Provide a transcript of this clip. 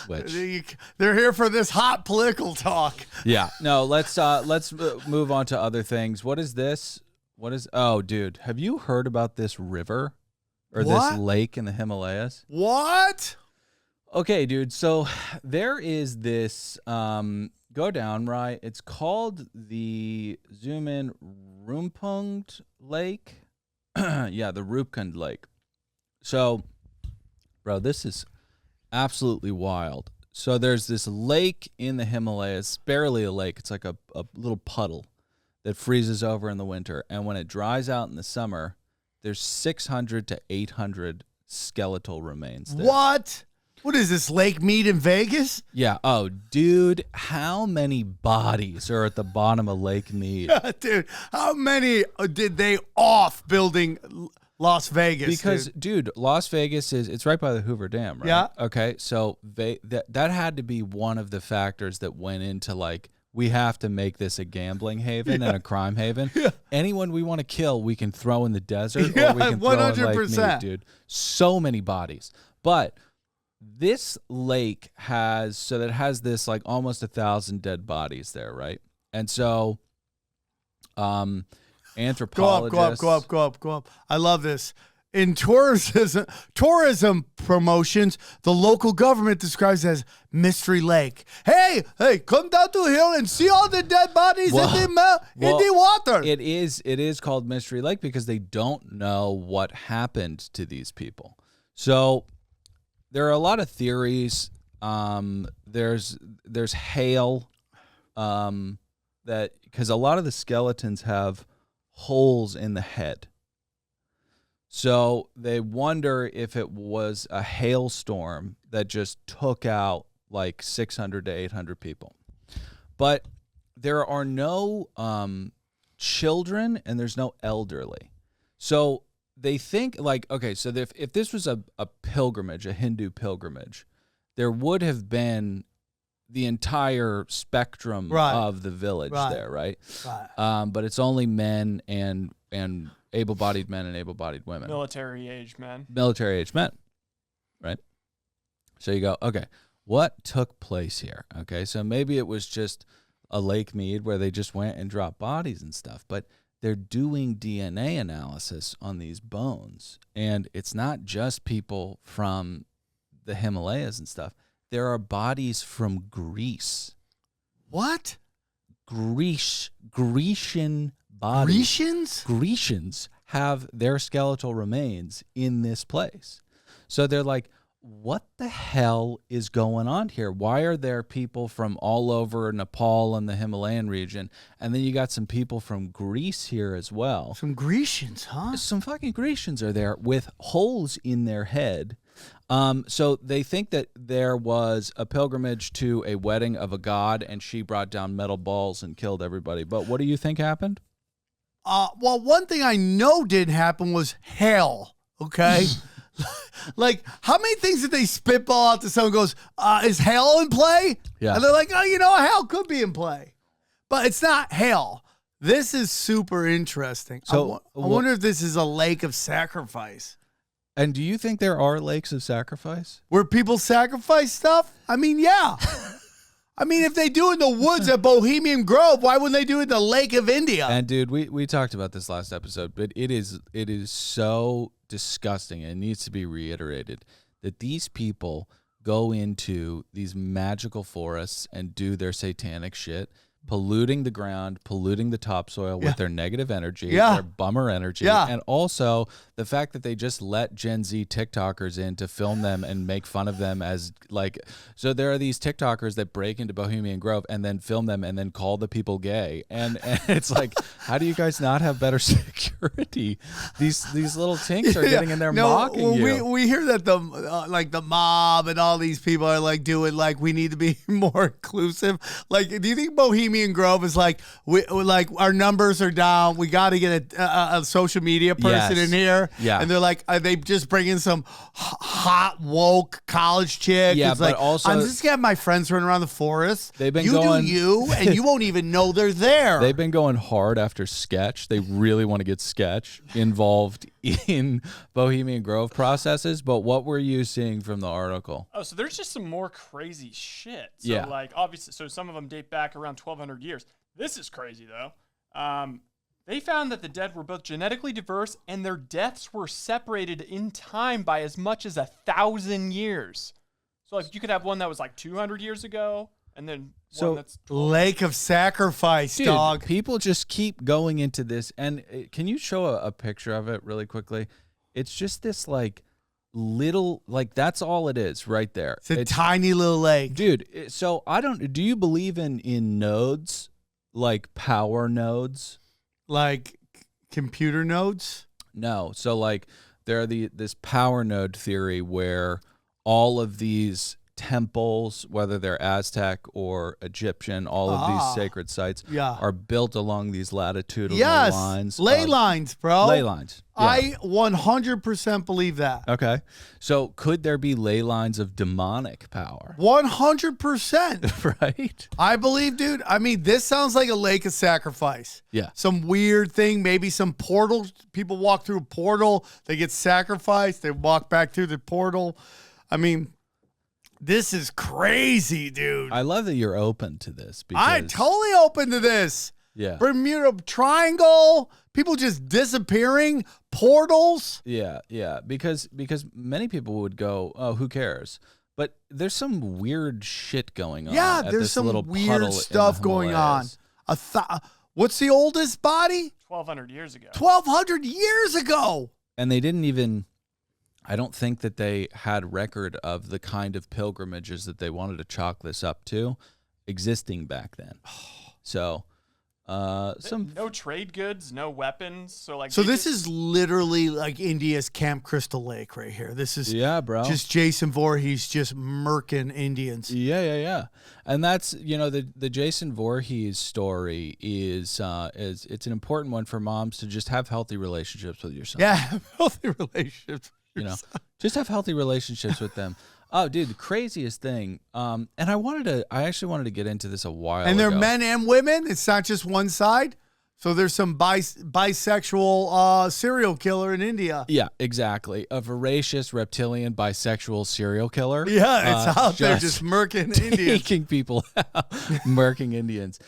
which they're here for this hot political talk. Yeah. No, let's move on to other things. What is this? Oh, dude, have you heard about this river or this lake in the Himalayas? What? Okay, dude. So there is this go down, right? It's called the zoom in Roopkund Lake. Yeah, the Roopkund Lake. So, bro, this is absolutely wild. So there's this lake in the Himalayas, barely a lake. It's like a little puddle that freezes over in the winter. And when it dries out in the summer, there's 600 to 800 skeletal remains there. What? What is this, Lake Mead in Vegas? Yeah. Oh, dude, how many bodies are at the bottom of Lake Mead? Dude, how many did they off building Las Vegas? Because, dude, Las Vegas it's right by the Hoover Dam, right? Yeah. Okay, so that had to be one of the factors that went into, like, we have to make this a gambling haven and a crime haven. Yeah. Anyone we want to kill, we can throw in the desert or we can 100%. Throw in Lake Mead, dude. So many bodies. But this lake has this like almost 1,000 dead bodies there, right? And so anthropologists go up. I love this. In tourism promotions, the local government describes it as Mystery Lake. Hey, come down to the hill and see all the dead bodies in the water. It is called Mystery Lake because they don't know what happened to these people. So there are a lot of theories. There's hail, that because a lot of the skeletons have holes in the head. So they wonder if it was a hailstorm that just took out like 600 to 800 people. But there are no children and there's no elderly. So they think like, okay, so if this was a pilgrimage, a Hindu pilgrimage, there would have been the entire spectrum of the village there, right? But it's only men and able-bodied men and able-bodied women. Military-aged men, right? So you go, okay, what took place here? Okay, so maybe it was just a Lake Mead where they just went and dropped bodies and stuff, but they're doing DNA analysis on these bones, and it's not just people from the Himalayas and stuff. There are bodies from Greece. What? Grecian bodies. Grecians have their skeletal remains in this place. So they're like, what the hell is going on here? Why are there people from all over Nepal and the Himalayan region? And then you got some people from Greece here as well. Some Grecians, huh? Some fucking Grecians are there with holes in their head. So they think that there was a pilgrimage to a wedding of a god and she brought down metal balls and killed everybody. But what do you think happened? Well, one thing I know didn't happen was hell, okay? Like, how many things did they spitball out to someone goes, is hell in play? Yeah. And they're like, oh, hell could be in play. But it's not hell. This is super interesting. So I wonder if this is a lake of sacrifice. And do you think there are lakes of sacrifice? Where people sacrifice stuff? I mean, yeah. I mean, if they do it in the woods at Bohemian Grove, why wouldn't they do it in the Lake of India? And dude, we talked about this last episode, but it is so disgusting, and it needs to be reiterated, that these people go into these magical forests and do their satanic shit, polluting the ground, polluting the topsoil with their negative energy, their bummer energy, and also the fact that they just let Gen Z TikTokers in to film them and make fun of them as like, so there are these TikTokers that break into Bohemian Grove and then film them and then call the people gay, and it's like, how do you guys not have better security? These little tinks are getting in there mocking you. We hear that the the mob and all these people are like doing like we need to be more inclusive. Like, do you think Bohemian Grove is like our numbers are down? We got to get a social media person in here. Yeah, and they're like, they just bring in some hot woke college chick. Yeah, it's but like, also I'm just gonna have my friends run around the forest. They've been do you, and you won't even know they're there. They've been going hard after Sketch. They really want to get Sketch involved in Bohemian Grove processes, but what were you seeing from the article? Oh, so there's just some more crazy shit. So Yeah. like obviously, so some of them date back around 1,200 years. This is crazy though. They found that the dead were both genetically diverse and their deaths were separated in time by as much as 1,000 years. So like you could have one that was like 200 years ago, and then one that's 12 Lake of Sacrifice, Dude, dog. people just keep going into this. And can you show a picture of it really quickly? It's just this like little, like that's all it is right there. It's a tiny little lake. Dude, so do you believe in nodes, like power nodes? Like computer nodes? No. So like there are this power node theory where all of these temples, whether they're Aztec or Egyptian, all of these sacred sites are built along these latitudinal lines. Ley lines, bro. Ley lines. Yeah. I 100% believe that. Okay. So could there be ley lines of demonic power? 100%. Right? I believe, dude. I mean, this sounds like a lake of sacrifice. Yeah. Some weird thing, maybe some portal. People walk through a portal, they get sacrificed, they walk back through the portal. I mean, this is crazy, dude. I love that you're open to this. Because, I'm totally open to this. Yeah. Bermuda Triangle, people just disappearing, portals. Yeah, yeah. Because many people would go, oh, who cares? But there's some weird shit going on. Yeah, at there's this some little puddle weird in the stuff going on. Himalayas. What's the oldest body? 1,200 years ago. 1,200 years ago. And they didn't even, I don't think that they had record of the kind of pilgrimages that they wanted to chalk this up to existing back then. So, No trade goods, no weapons. So like. So this is literally like India's Camp Crystal Lake right here. This is bro. just Jason Voorhees just murking Indians. Yeah. And that's, the Jason Voorhees story is it's an important one for moms to just have healthy relationships with your son. Yeah, healthy relationships. Just have healthy relationships with them. Oh, dude, the craziest thing. And I actually wanted to get into this a while ago. And they're men and women. It's not just one side. So there's some bisexual serial killer in India. Yeah, exactly. A voracious reptilian bisexual serial killer. Yeah, it's out there just murking Indians. Taking people out, murking Indians.